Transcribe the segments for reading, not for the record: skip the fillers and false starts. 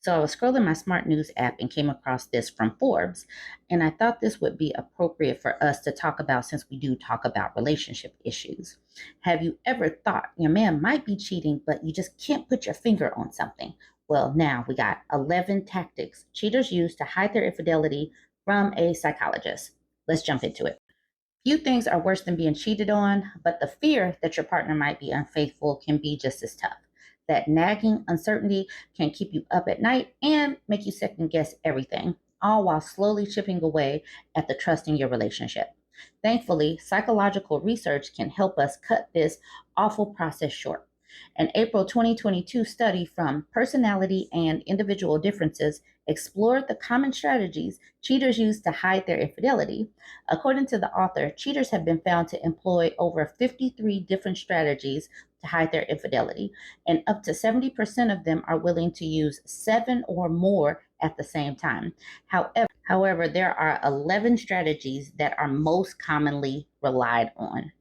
So I was scrolling my smart news app and came across this from Forbes, and I thought this would be appropriate for us to talk about since we do talk about relationship issues. Have you ever thought your man might be cheating, but you just can't put your finger on something? Well, now we got 11 tactics cheaters use to hide their infidelity from a psychologist. Let's jump into it. Few things are worse than being cheated on, but the fear that your partner might be unfaithful can be just as tough. That nagging uncertainty can keep you up at night and make you second guess everything, all while slowly chipping away at the trust in your relationship. Thankfully, psychological research can help us cut this awful process short. An April 2022 study from Personality and Individual Differences explored the common strategies cheaters use to hide their infidelity. According to the author, cheaters have been found to employ over 53 different strategies to hide their infidelity, and up to 70% of them are willing to use 7 or more at the same time. However, there are 11 strategies that are most commonly relied on.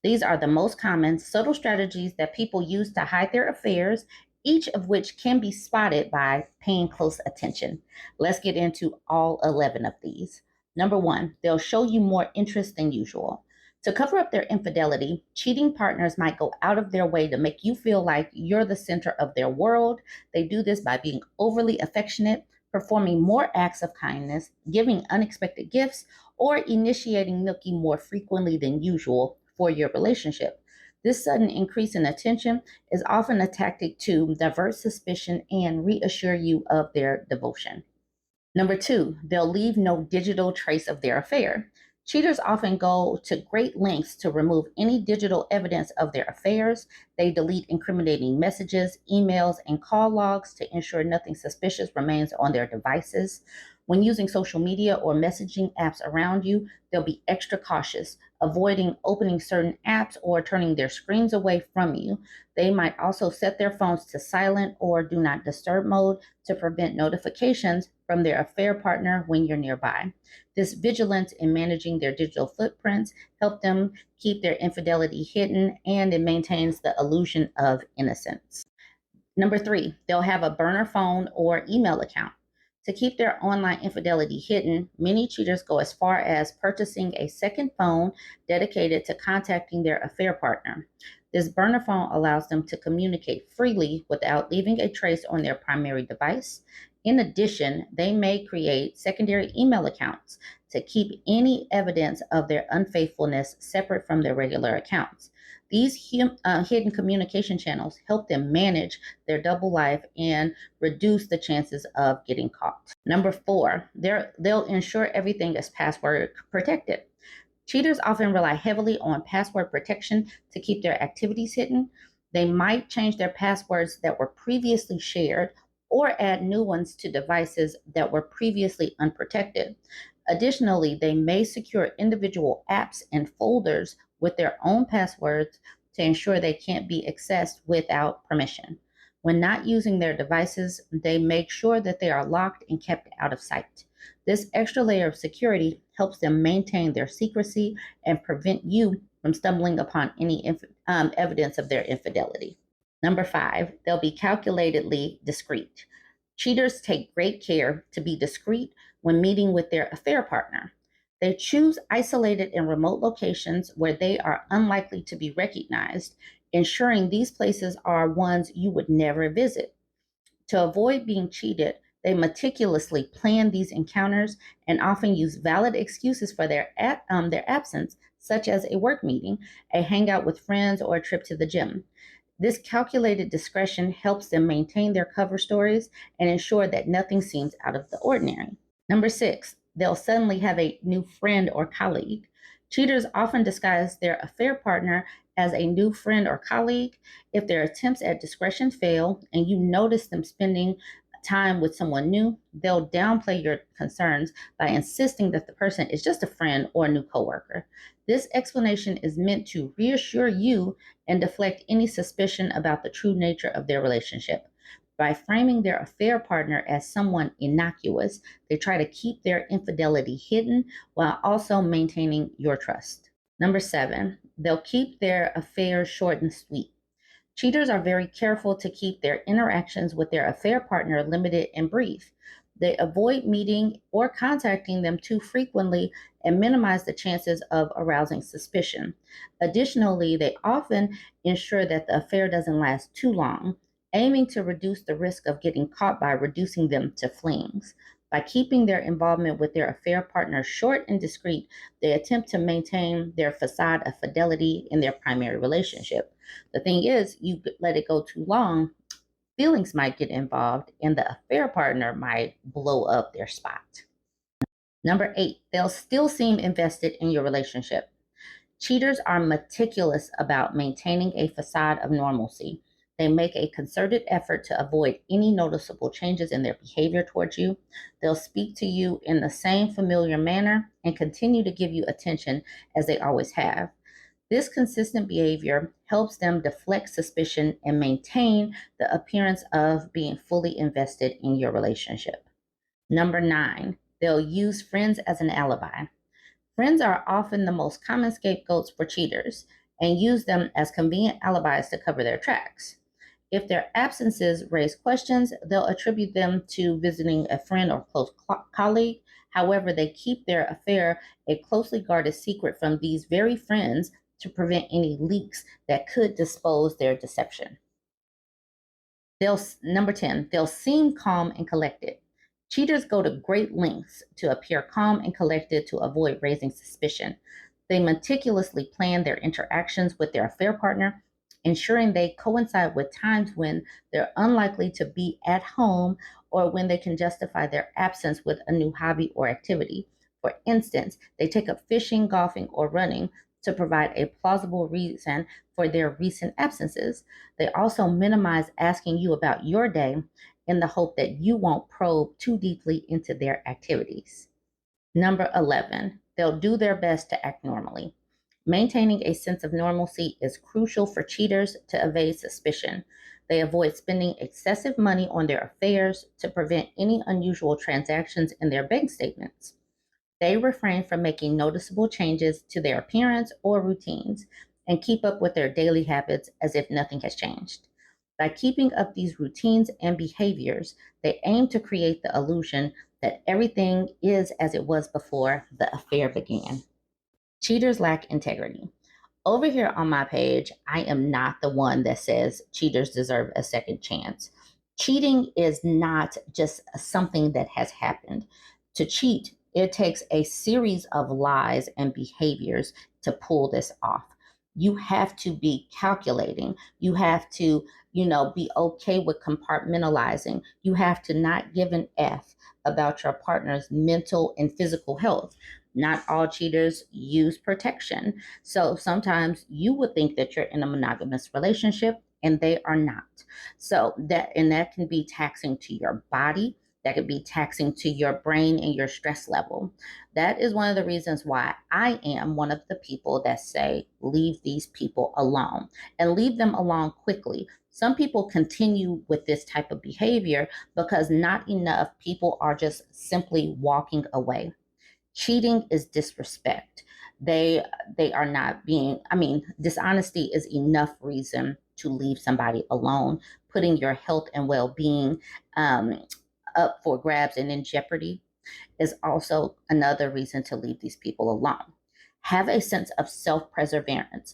These are the most common subtle strategies that people use to hide their affairs, each of which can be spotted by paying close attention. Let's get into all 11 of these. Number one, they'll show you more interest than usual. To cover up their infidelity, cheating partners might go out of their way to make you feel like you're the center of their world. They do this by being overly affectionate, performing more acts of kindness, giving unexpected gifts, or initiating milking more frequently than usual for your relationship. This sudden increase in attention is often a tactic to divert suspicion and reassure you of their devotion. Number two, they'll leave no digital trace of their affair. Cheaters often go to great lengths to remove any digital evidence of their affairs. They delete incriminating messages, emails, and call logs to ensure nothing suspicious remains on their devices. When using social media or messaging apps around you, they'll be extra cautious, avoiding opening certain apps or turning their screens away from you. They might also set their phones to silent or do not disturb mode to prevent notifications from their affair partner when you're nearby. This vigilance in managing their digital footprints helps them keep their infidelity hidden, and it maintains the illusion of innocence. Number three, they'll have a burner phone or email account. To keep their online infidelity hidden, many cheaters go as far as purchasing a second phone dedicated to contacting their affair partner. This burner phone allows them to communicate freely without leaving a trace on their primary device. In addition, they may create secondary email accounts to keep any evidence of their unfaithfulness separate from their regular accounts. These hidden communication channels help them manage their double life and reduce the chances of getting caught. Number four, they'll ensure everything is password protected. Cheaters often rely heavily on password protection to keep their activities hidden. They might change their passwords that were previously shared or add new ones to devices that were previously unprotected. Additionally, they may secure individual apps and folders with their own passwords to ensure they can't be accessed without permission. When not using their devices, they make sure that they are locked and kept out of sight. This extra layer of security helps them maintain their secrecy and prevent you from stumbling upon any evidence of their infidelity. Number five, they'll be calculatedly discreet. Cheaters take great care to be discreet when meeting with their affair partner. They choose isolated and remote locations where they are unlikely to be recognized, ensuring these places are ones you would never visit. To avoid being cheated, they meticulously plan these encounters and often use valid excuses for their absence, such as a work meeting, a hangout with friends, or a trip to the gym. This calculated discretion helps them maintain their cover stories and ensure that nothing seems out of the ordinary. Number six, they'll suddenly have a new friend or colleague. Cheaters often disguise their affair partner as a new friend or colleague. If their attempts at discretion fail and you notice them spending time with someone new, they'll downplay your concerns by insisting that the person is just a friend or a new coworker. This explanation is meant to reassure you and deflect any suspicion about the true nature of their relationship. By framing their affair partner as someone innocuous, they try to keep their infidelity hidden while also maintaining your trust. Number seven, they'll keep their affairs short and sweet. Cheaters are very careful to keep their interactions with their affair partner limited and brief. They avoid meeting or contacting them too frequently and minimize the chances of arousing suspicion. Additionally, they often ensure that the affair doesn't last too long, aiming to reduce the risk of getting caught by reducing them to flings. By keeping their involvement with their affair partner short and discreet, they attempt to maintain their facade of fidelity in their primary relationship. The thing is, you let it go too long, feelings might get involved, and the affair partner might blow up their spot. Number 8, they'll still seem invested in your relationship. Cheaters are meticulous about maintaining a facade of normalcy. They make a concerted effort to avoid any noticeable changes in their behavior towards you. They'll speak to you in the same familiar manner and continue to give you attention as they always have. This consistent behavior helps them deflect suspicion and maintain the appearance of being fully invested in your relationship. Number 9, they'll use friends as an alibi. Friends are often the most common scapegoats for cheaters and use them as convenient alibis to cover their tracks. If their absences raise questions, they'll attribute them to visiting a friend or close colleague. However, they keep their affair a closely guarded secret from these very friends to prevent any leaks that could expose their deception. Number 10, they'll seem calm and collected. Cheaters go to great lengths to appear calm and collected to avoid raising suspicion. They meticulously plan their interactions with their affair partner, ensuring they coincide with times when they're unlikely to be at home or when they can justify their absence with a new hobby or activity. For instance, they take up fishing, golfing, or running to provide a plausible reason for their recent absences. They also minimize asking you about your day in the hope that you won't probe too deeply into their activities. Number 11, they'll do their best to act normally. Maintaining a sense of normalcy is crucial for cheaters to evade suspicion. They avoid spending excessive money on their affairs to prevent any unusual transactions in their bank statements. They refrain from making noticeable changes to their appearance or routines and keep up with their daily habits as if nothing has changed. By keeping up these routines and behaviors, they aim to create the illusion that everything is as it was before the affair began. Cheaters lack integrity. Over here on my page, I am not the one that says cheaters deserve a second chance. Cheating is not just something that has happened. To cheat, it takes a series of lies and behaviors to pull this off. You have to be calculating. You have to, be okay with compartmentalizing. You have to not give an F about your partner's mental and physical health. Not all cheaters use protection. So sometimes you would think that you're in a monogamous relationship and they are not. So that can be taxing to your body. That could be taxing to your brain and your stress level. That is one of the reasons why I am one of the people that say, leave these people alone and leave them alone quickly. Some people continue with this type of behavior because not enough people are just simply walking away. Cheating is disrespect. They are not being, dishonesty is enough reason to leave somebody alone. Putting your health and well-being um, up for grabs and in jeopardy is also another reason to leave these people alone. Have a sense of self-preservance.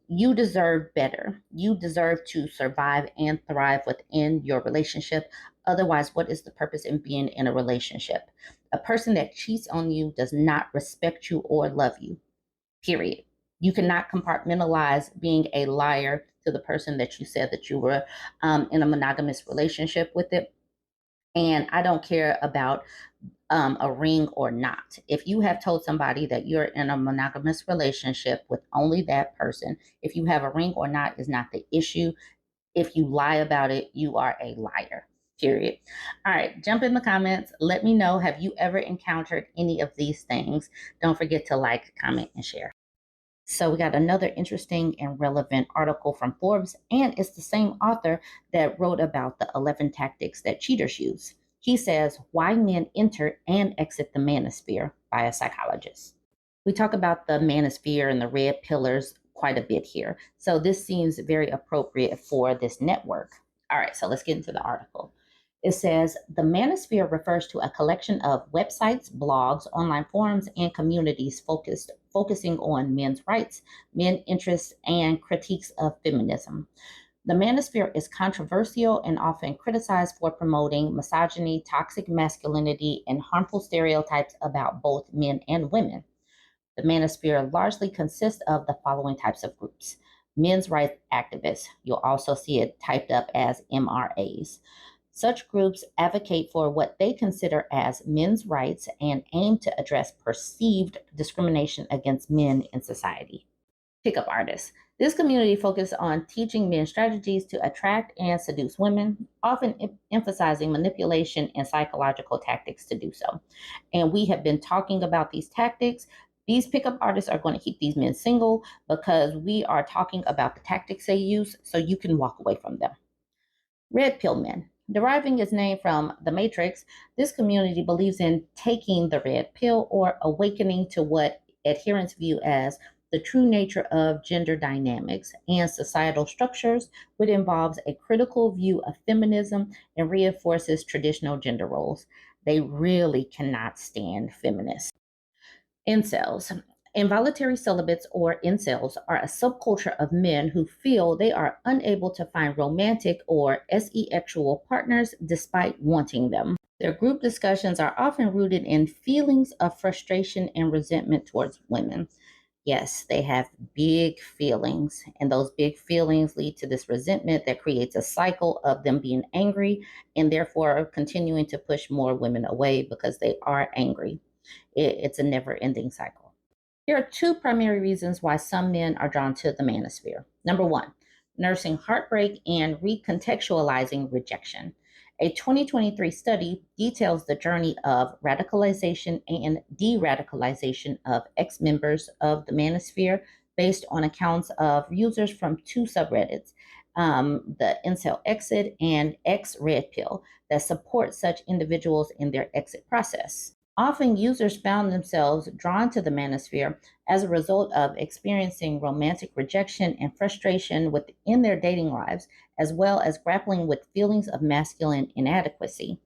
You deserve better. You deserve to survive and thrive within your relationship. Otherwise, what is the purpose in being in a relationship? A person that cheats on you does not respect you or love you, period. You cannot compartmentalize being a liar to the person that you said that you were in a monogamous relationship with it. And I don't care about a ring or not. If you have told somebody that you're in a monogamous relationship with only that person, if you have a ring or not is not the issue. If you lie about it, you are a liar. Period. All right, jump in the comments. Let me know, have you ever encountered any of these things? Don't forget to like, comment, and share. So we got another interesting and relevant article from Forbes, and it's the same author that wrote about the 11 tactics that cheaters use. He says, Why Men Enter and Exit the Manosphere by a Psychologist. We talk about the Manosphere and the red pillars quite a bit here. So this seems very appropriate for this network. All right, so let's get into the article. It says the Manosphere refers to a collection of websites, blogs, online forums, and communities focusing on men's rights, men's interests, and critiques of feminism. The Manosphere is controversial and often criticized for promoting misogyny, toxic masculinity, and harmful stereotypes about both men and women. The Manosphere largely consists of the following types of groups: men's rights activists. You'll also see it typed up as MRAs. Such groups advocate for what they consider as men's rights and aim to address perceived discrimination against men in society. Pickup artists. This community focuses on teaching men strategies to attract and seduce women, often emphasizing manipulation and psychological tactics to do so. And we have been talking about these tactics. These pickup artists are going to keep these men single because we are talking about the tactics they use so you can walk away from them. Red pill men. Deriving its name from The Matrix, this community believes in taking the red pill or awakening to what adherents view as the true nature of gender dynamics and societal structures, which involves a critical view of feminism and reinforces traditional gender roles. They really cannot stand feminists. Incels. Involuntary celibates or incels are a subculture of men who feel they are unable to find romantic or sexual partners despite wanting them. Their group discussions are often rooted in feelings of frustration and resentment towards women. Yes, they have big feelings, and those big feelings lead to this resentment that creates a cycle of them being angry and therefore continuing to push more women away because they are angry. It's a never ending cycle. Here are two primary reasons why some men are drawn to the manosphere. Number one, nursing heartbreak and recontextualizing rejection. A 2023 study details the journey of radicalization and de radicalization of ex members of the manosphere based on accounts of users from two subreddits, the Incel Exit and X Red Pill, that support such individuals in their exit process. Often, users found themselves drawn to the manosphere as a result of experiencing romantic rejection and frustration within their dating lives, as well as grappling with feelings of masculine inadequacy.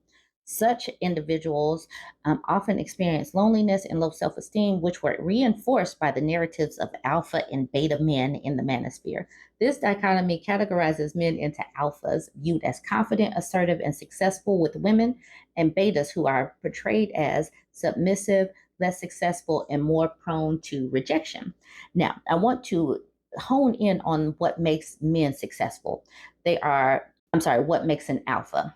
Such individuals often experience loneliness and low self esteem, which were reinforced by the narratives of alpha and beta men in the manosphere. This dichotomy categorizes men into alphas, viewed as confident, assertive, and successful with women, and betas, who are portrayed as submissive, less successful, and more prone to rejection. Now, I want to hone in on what makes men successful. What makes an alpha?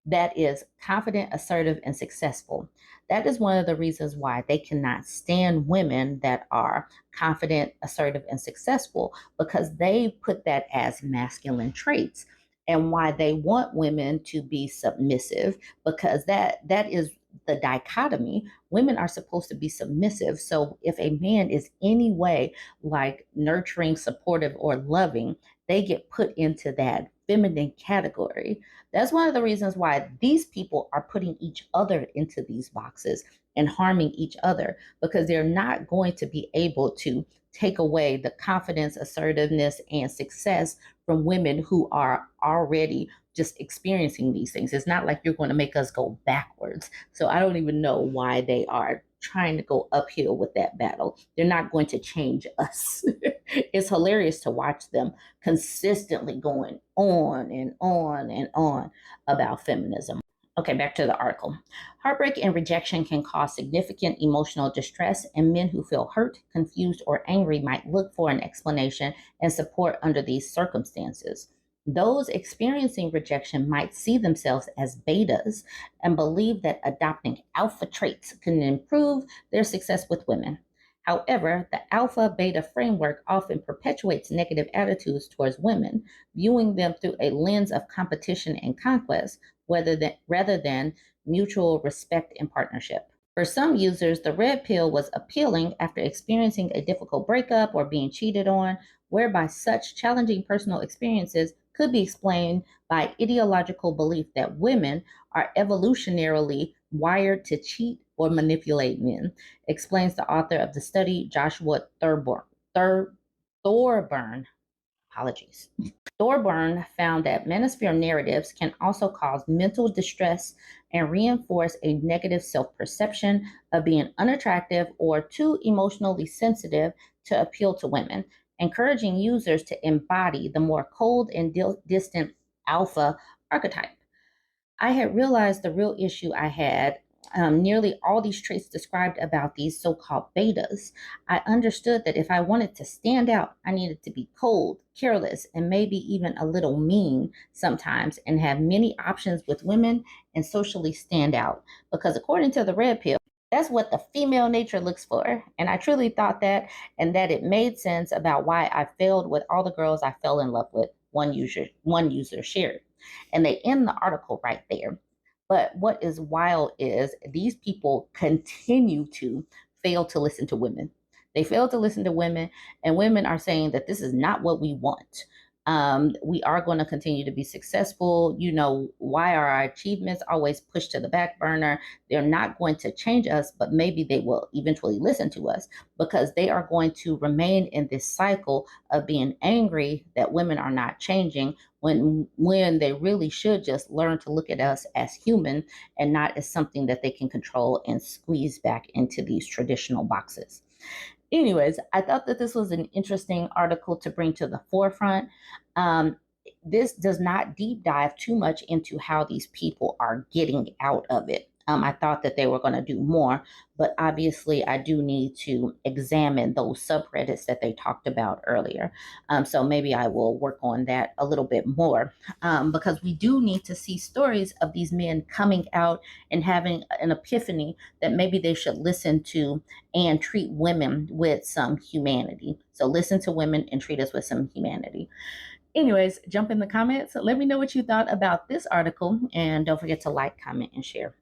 That is confident, assertive, and successful. That is one of the reasons why they cannot stand women that are confident, assertive, and successful, because they put that as masculine traits, and why they want women to be submissive, because that is the dichotomy. Women are supposed to be submissive. So if a man is any way like nurturing, supportive, or loving, they get put into that feminine category. That's one of the reasons why these people are putting each other into these boxes and harming each other, because they're not going to be able to take away the confidence, assertiveness, and success from women who are already just experiencing these things. It's not like you're going to make us go backwards. So I don't even know why they are trying to go uphill with that battle. They're not going to change us. It's hilarious to watch them consistently going on and on and on about feminism. Okay, back to the article. Heartbreak and rejection can cause significant emotional distress, and men who feel hurt, confused, or angry might look for an explanation and support under these circumstances. Those experiencing rejection might see themselves as betas and believe that adopting alpha traits can improve their success with women. However, the alpha beta framework often perpetuates negative attitudes towards women, viewing them through a lens of competition and conquest rather than mutual respect and partnership. For some users, the red pill was appealing after experiencing a difficult breakup or being cheated on, whereby such challenging personal experiences could be explained by ideological belief that women are evolutionarily wired to cheat or manipulate men, explains the author of the study, Joshua Thurborn. Thorburn, apologies. Thorburn found that manosphere narratives can also cause mental distress and reinforce a negative self perception of being unattractive or too emotionally sensitive to appeal to women, encouraging users to embody the more cold and distant alpha archetype. I had realized the real issue I had. Nearly all these traits described about these so called betas. I understood that if I wanted to stand out, I needed to be cold, careless, and maybe even a little mean sometimes, and have many options with women and socially stand out. Because according to the red pill, that's what the female nature looks for. And I truly thought that, and that it made sense about why I failed with all the girls I fell in love with, one user shared. And they end the article right there. But what is wild is these people continue to fail to listen to women. They fail to listen to women, and women are saying that this is not what we want. We are going to continue to be successful. Why are our achievements always pushed to the back burner? They're not going to change us, but maybe they will eventually listen to us because they are going to remain in this cycle of being angry that women are not changing when they really should just learn to look at us as human and not as something that they can control and squeeze back into these traditional boxes. Anyways, I thought that this was an interesting article to bring to the forefront. Um, this does not deep dive too much into how these people are getting out of it. I thought that they were going to do more, but obviously, I do need to examine those subreddits that they talked about earlier. So maybe I will work on that a little bit more because we do need to see stories of these men coming out and having an epiphany that maybe they should listen to and treat women with some humanity. So listen to women and treat us with some humanity. Anyways, jump in the comments. Let me know what you thought about this article, and don't forget to like, comment, and share.